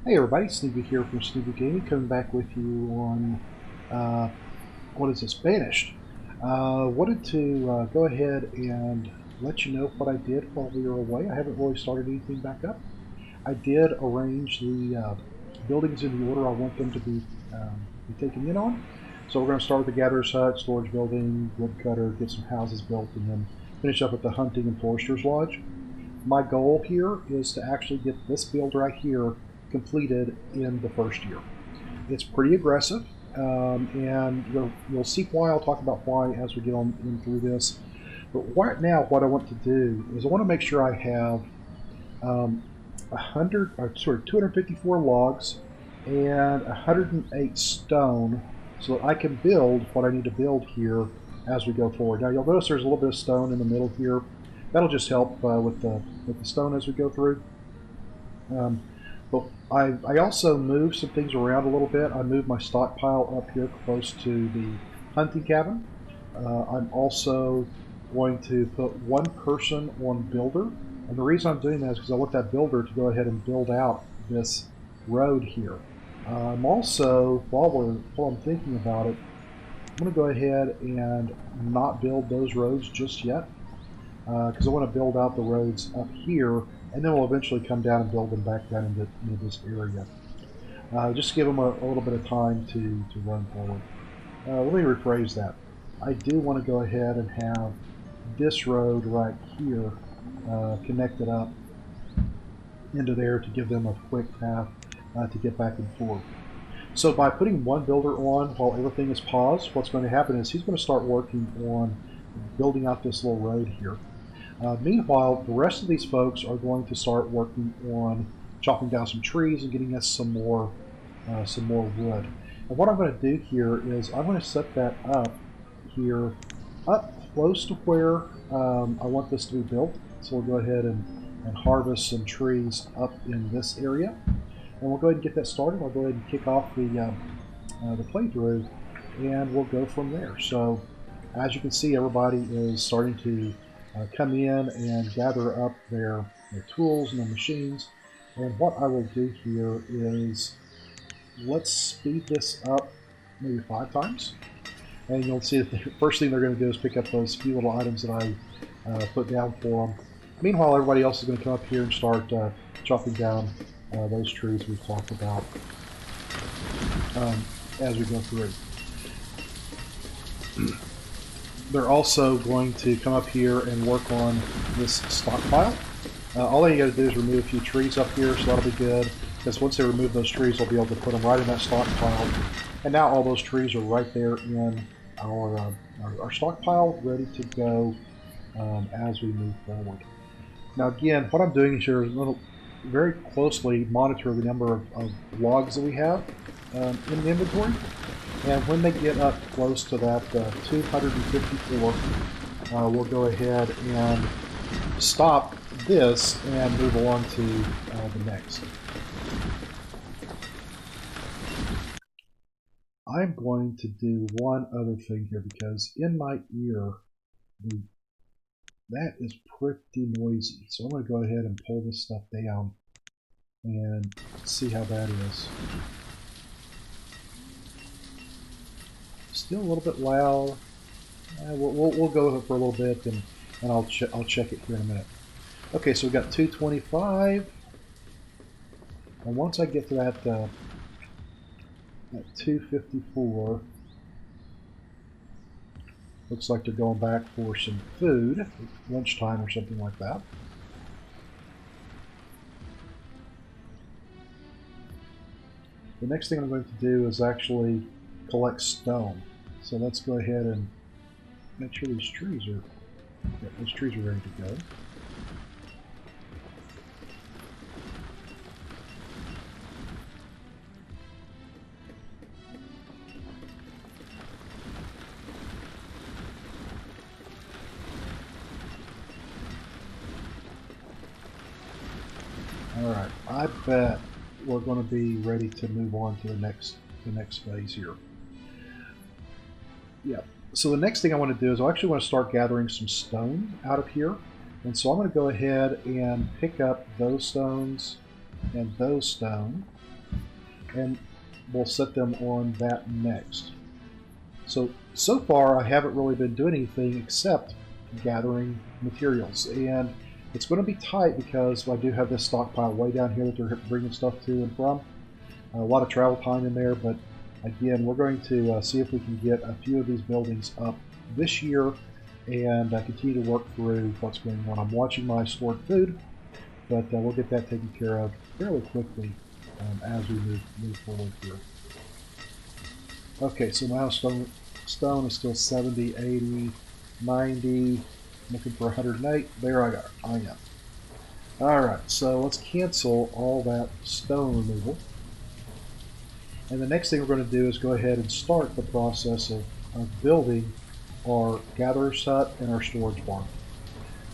Hey everybody, Snoopy here from Snoopy Gaming, coming back with you on, uh, what is this, Banished. Wanted to go ahead and let you know what I did while we were away. I haven't really started anything back up. I did arrange the buildings in the order I want them to be taken in on. So we're going to start with the Gatherer's Hut, storage building, woodcutter, get some houses built, and then finish up with the Hunting and Forester's Lodge. My goal here is to actually get this build right here completed in the first year. It's pretty aggressive, and you'll see why. I'll talk about why as we get on in through this. But right now, what I want to do is I want to make sure I have 254 logs and 108 stone, so that I can build what I need to build here as we go forward. Now you'll notice there's a little bit of stone in the middle here. That'll just help with the stone as we go through. But I also moved some things around a little bit. I moved my stockpile up here close to the hunting cabin. I'm also going to put one person on builder. And the reason I'm doing that is because I want that builder to go ahead and build out this road here. I'm also, while I'm thinking about it, I'm going to go ahead and not build those roads just yet. Because I want to build out the roads up here, and then we'll eventually come down and build them back down into this area. Just give them a little bit of time to run forward. Let me rephrase that. I do want to go ahead and have this road right here connected up into there to give them a quick path to get back and forth. So by putting one builder on while everything is paused, what's going to happen is he's going to start working on building out this little road here. Meanwhile, the rest of these folks are going to start working on chopping down some trees and getting us some more wood. And what I'm going to do here is I'm going to set that up here, up close to where I want this to be built. So we'll go ahead and harvest some trees up in this area, and we'll go ahead and get that started. I'll go ahead and kick off the playthrough, and we'll go from there. So, as you can see, everybody is starting to come in and gather up their tools and their machines. And what I will do here is let's speed this up maybe 5 times. And you'll see that the first thing they're going to do is pick up those few little items that I put down for them. Meanwhile, everybody else is going to come up here and start chopping down those trees we've talked about as we go through. They're also going to come up here and work on this stockpile. All you got to do is remove a few trees up here, so that'll be good. Because once they remove those trees, they'll be able to put them right in that stockpile. And now all those trees are right there in our stockpile, ready to go as we move forward. Now again, what I'm doing here is very closely monitor the number of logs that we have in the inventory. And when they get up close to that 254, we'll go ahead and stop this and move along to the next. I'm going to do one other thing here because in my ear, that is pretty noisy. So I'm going to go ahead and pull this stuff down and see how that is. Still a little bit loud. We'll go with it for a little bit, and I'll check it here in a minute. Okay, so we've got 225, and once I get to that 254, looks like they're going back for some food, lunchtime or something like that. The next thing I'm going to do is actually collect stone. So let's go ahead and make sure these trees are ready to go. Alright, I bet we're going to be ready to move on to the next phase here. Yeah, so the next thing I want to do is I actually want to start gathering some stone out of here. And so I'm going to go ahead and pick up those stones and those stone. and we'll set them on that next. So far I haven't really been doing anything except gathering materials, and it's going to be tight because I do have this stockpile way down here that they're bringing stuff to and from. A lot of travel time in there, but again, we're going to see if we can get a few of these buildings up this year and continue to work through what's going on. I'm watching my stored food, but we'll get that taken care of fairly quickly as we move forward here. Okay, so now stone is still 70, 80, 90, looking for 108. There I am. Alright, so let's cancel all that stone removal. And the next thing we're going to do is go ahead and start the process of building our gatherer's hut and our storage barn.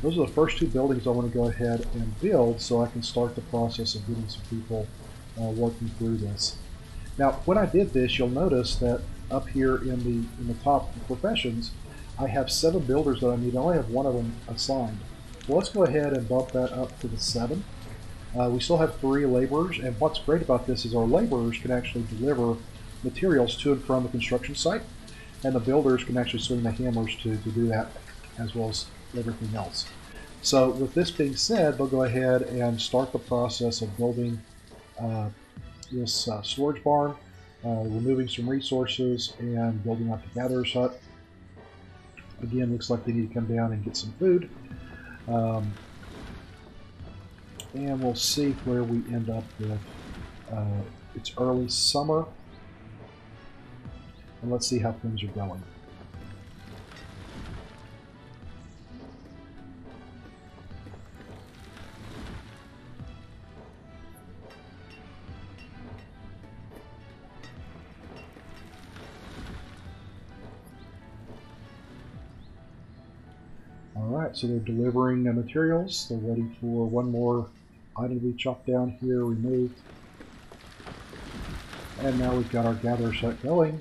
Those are the first two buildings I want to go ahead and build so I can start the process of getting some people working through this. Now, when I did this, you'll notice that up here in the top professions, I have 7 builders that I need. I only have 1 of them assigned. Well, let's go ahead and bump that up to the 7. We still have 3 laborers, and what's great about this is our laborers can actually deliver materials to and from the construction site, and the builders can actually swing the hammers to do that, as well as everything else. So with this being said, they'll go ahead and start the process of building this storage barn, removing some resources, and building out the gatherer's hut. Again, looks like they need to come down and get some food. And we'll see where we end up with. It's early summer, and let's see how things are going. Alright, so they're delivering materials. They're ready for one more item to be chopped down here, removed. And now we've got our gatherer's hut going.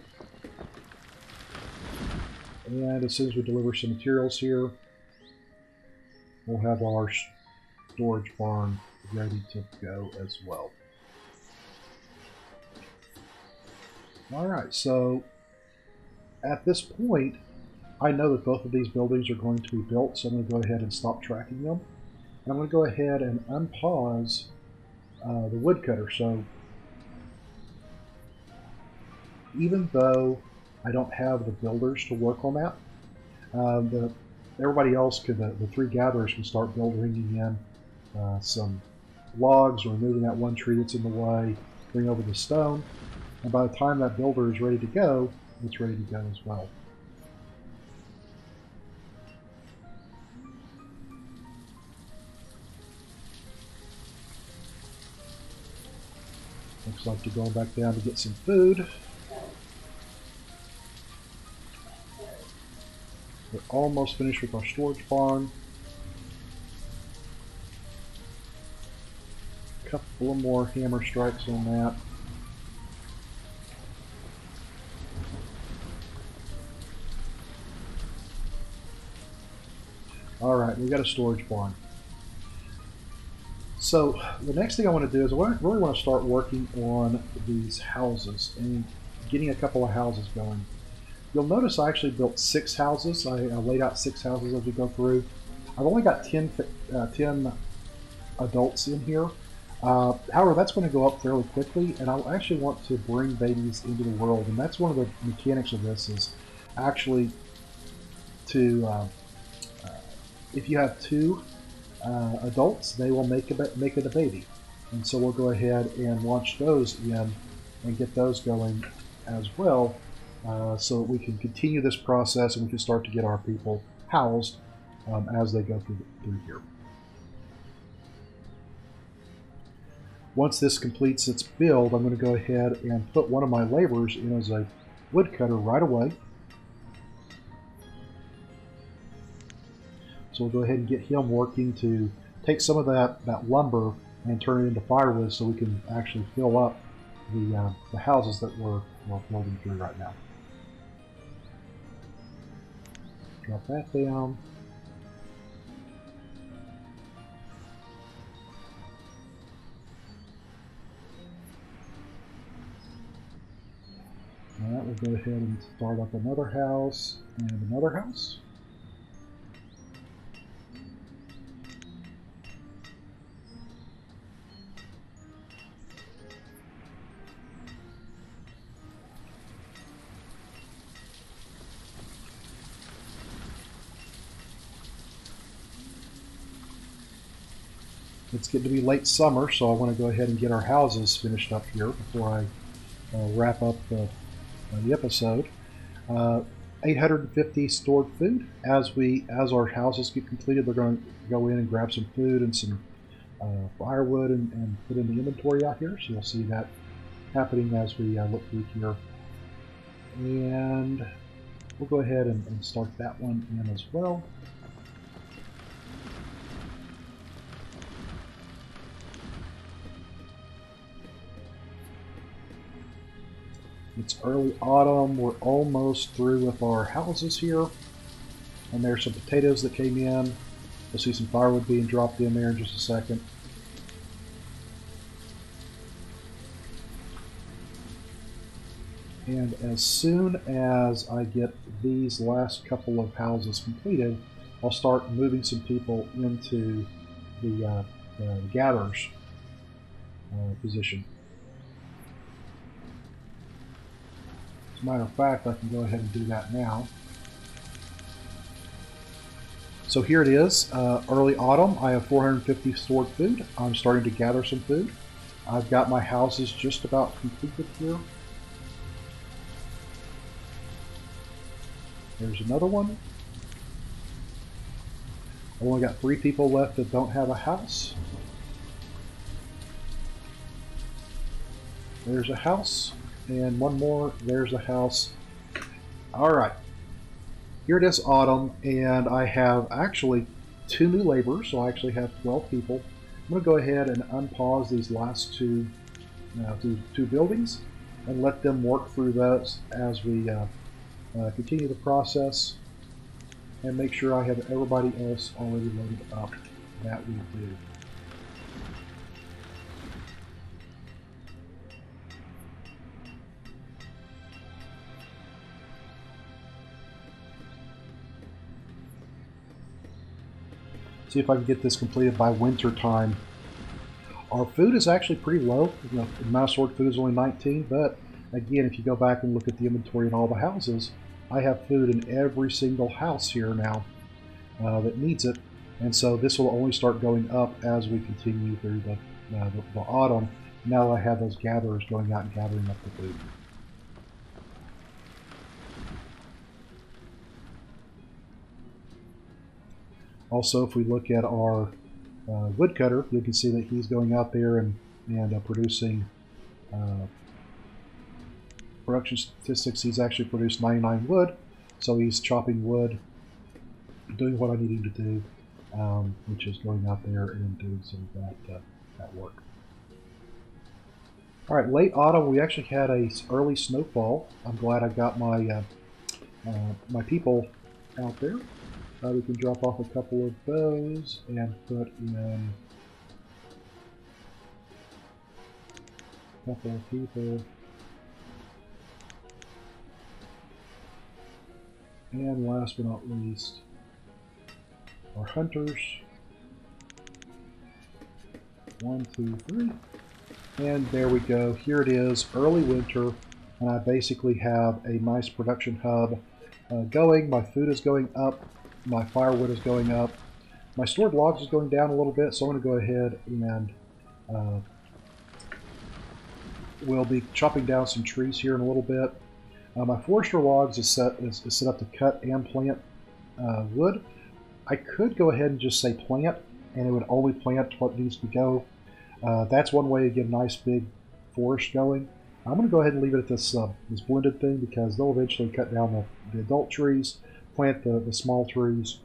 And as soon as we deliver some materials here, we'll have our storage barn ready to go as well. Alright, so at this point, I know that both of these buildings are going to be built, so I'm going to go ahead and stop tracking them. And I'm going to go ahead and unpause the woodcutter. So even though I don't have the builders to work on that, everybody else, the 3 gatherers can start bringing in some logs, or removing that one tree that's in the way, bring over the stone, and by the time that builder is ready to go, it's ready to go as well. Looks like they're going back down to get some food. We're almost finished with our storage barn. A couple more hammer strikes on that. Alright, we got a storage barn. So the next thing I want to do is I really want to start working on these houses and getting a couple of houses going. You'll notice I actually built 6 houses. I laid out 6 houses as we go through. I've only got 10 adults in here. However, that's going to go up fairly quickly, and I actually want to bring babies into the world, and that's one of the mechanics of this is actually to, if you have 2 adults, they will make it a baby, and so we'll go ahead and launch those in and get those going as well, so that we can continue this process and we can start to get our people housed as they go through here. Once this completes its build, I'm going to go ahead and put one of my laborers in as a woodcutter right away. So we'll go ahead and get him working to take some of that lumber and turn it into firewood so we can actually fill up the houses that we're building through right now. Drop that down. I'll go ahead and start up another house and another house. It's getting to be late summer, so I want to go ahead and get our houses finished up here before I wrap up the episode. 850 stored food. As our houses get completed, they're going to go in and grab some food and some firewood and put in the inventory out here. So you'll see that happening as we look through here. And we'll go ahead and start that one in as well. It's early autumn. We're almost through with our houses here. And there's some potatoes that came in. You'll see some firewood being dropped in there in just a second. And as soon as I get these last couple of houses completed, I'll start moving some people into the gatherers position. As a matter of fact, I can go ahead and do that now. So here it is, early autumn. I have 450 stored food. I'm starting to gather some food. I've got my houses just about completed here. There's another one. I've only got 3 people left that don't have a house. There's a house. And one more, there's a house. Alright, here it is autumn, and I have actually 2 new laborers, so I actually have 12 people. I'm going to go ahead and unpause these last two buildings and let them work through those as we continue the process and make sure I have everybody else already loaded up. That we do. See if I can get this completed by winter time. Our food is actually pretty low. You know, the amount of stored food is only 19, but again, if you go back and look at the inventory in all the houses, I have food in every single house here now that needs it, and so this will only start going up as we continue through the autumn. Now that I have those gatherers going out and gathering up the food. Also, if we look at our woodcutter, you can see that he's going out there and producing production statistics. He's actually produced 99 wood, so he's chopping wood, doing what I need him to do, which is going out there and doing some of that work. All right, late autumn, we actually had a early snowfall. I'm glad I got my my people out there. We can drop off a couple of those and put in a couple of people. And last but not least, our hunters. 1, 2, 3. And there we go. Here it is, early winter, and I basically have a nice production hub going. My food is going up. My firewood is going up. My stored logs is going down a little bit, so I'm going to go ahead and we'll be chopping down some trees here in a little bit. My forester logs is set up to cut and plant wood. I could go ahead and just say plant, and it would only plant what needs to go. That's one way to get a nice big forest going. I'm going to go ahead and leave it at this blended thing because they'll eventually cut down the adult trees, plant the small trees,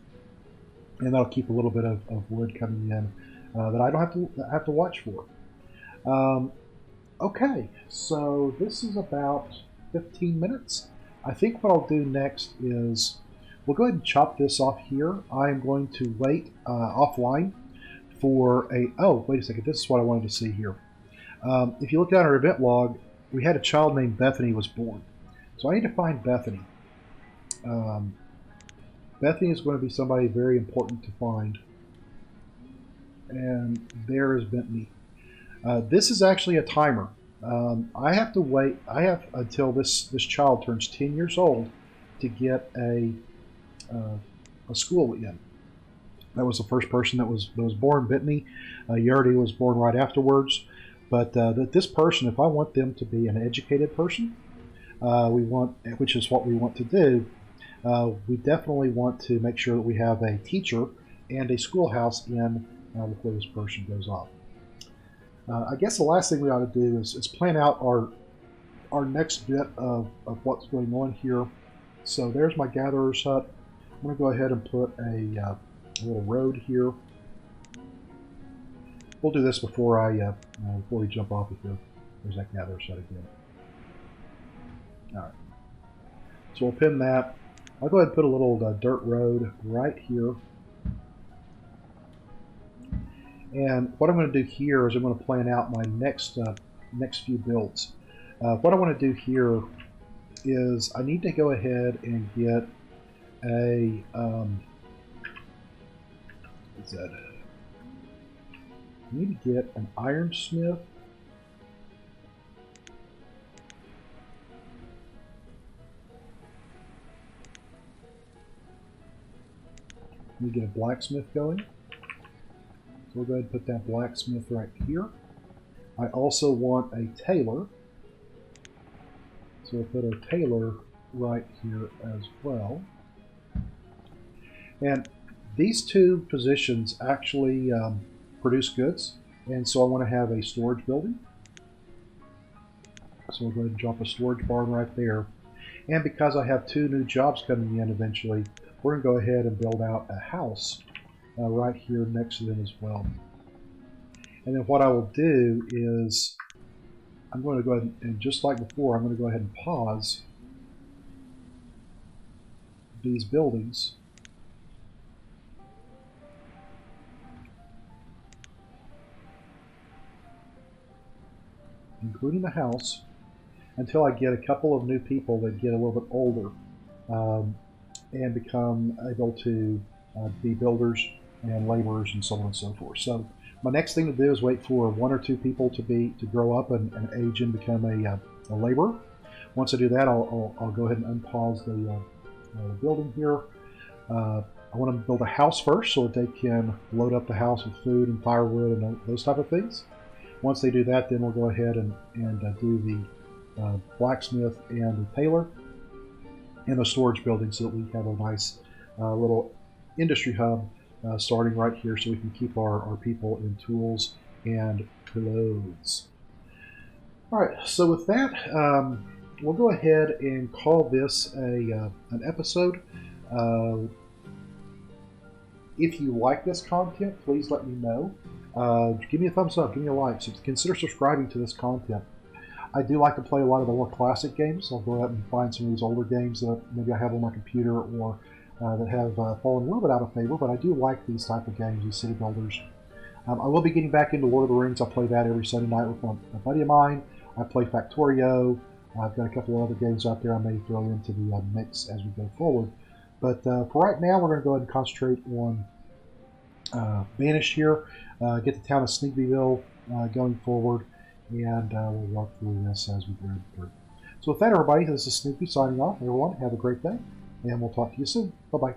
and that'll keep a little bit of wood coming in that I don't have to watch for. Okay, so this is about 15 minutes. I think what I'll do next is we'll go ahead and chop this off here. I am going to wait offline for oh, wait a second, this is what I wanted to see here. If you look down our event log, we had a child named Bethany was born. So I need to find Bethany. Bethany is going to be somebody very important to find. And there is Bentley. This is actually a timer. I have to wait. I have until this child turns 10 years old to get a school in. That was the first person that was born, Bentley. Yardy was born right afterwards. But this person, if I want them to be an educated person, which is what we want to do, we definitely want to make sure that we have a teacher and a schoolhouse in before this person goes off. I guess the last thing we ought to do is plan out our next bit of what's going on here. So there's my gatherer's hut. I'm going to go ahead and put a little road here. We'll do this before we jump off of here. There's that gatherer's hut again. All right. So we'll pin that. I'll go ahead and put a little dirt road right here. And what I'm going to do here is I'm going to plan out my next few builds. What I want to do here is I need to go ahead and get a what's that? I need to get an ironsmith. Let me get a blacksmith going. So we'll go ahead and put that blacksmith right here. I also want a tailor. So we'll put a tailor right here as well. And these two positions actually produce goods. And so I want to have a storage building. So we'll go ahead and drop a storage barn right there. And because I have two new jobs coming in eventually, we're going to go ahead and build out a house right here next to them as well. And then what I will do is I'm going to go ahead and just like before, I'm going to go ahead and pause these buildings. Including the house, until I get a couple of new people that get a little bit older and become able to be builders and laborers and so on and so forth. So my next thing to do is wait for one or two people to grow up and age and become a laborer. Once I do that, I'll go ahead and unpause the building here. I want to build a house first so that they can load up the house with food and firewood and those type of things. Once they do that, then we'll go ahead and do the blacksmith and the tailor and the storage building so that we have a nice little industry hub starting right here so we can keep our people in tools and clothes. All right, so with that, we'll go ahead and call this an episode. If you like this content, please let me know. Give me a thumbs up, give me a like, so consider subscribing to this content. I do like to play a lot of the more classic games. I'll go out and find some of these older games that maybe I have on my computer or that have fallen a little bit out of favor, but I do like these type of games, these city builders. I will be getting back into Lord of the Rings. I play that every Sunday night with a buddy of mine. I play Factorio. I've got a couple of other games out there I may throw into the mix as we go forward. But for right now, we're going to go ahead and concentrate on Banished here, get the town of Sneakyville going forward, and we'll walk through this as we go through. So with that, everybody, this is Snoopy signing off. Everyone, have a great day, and we'll talk to you soon. Bye-bye.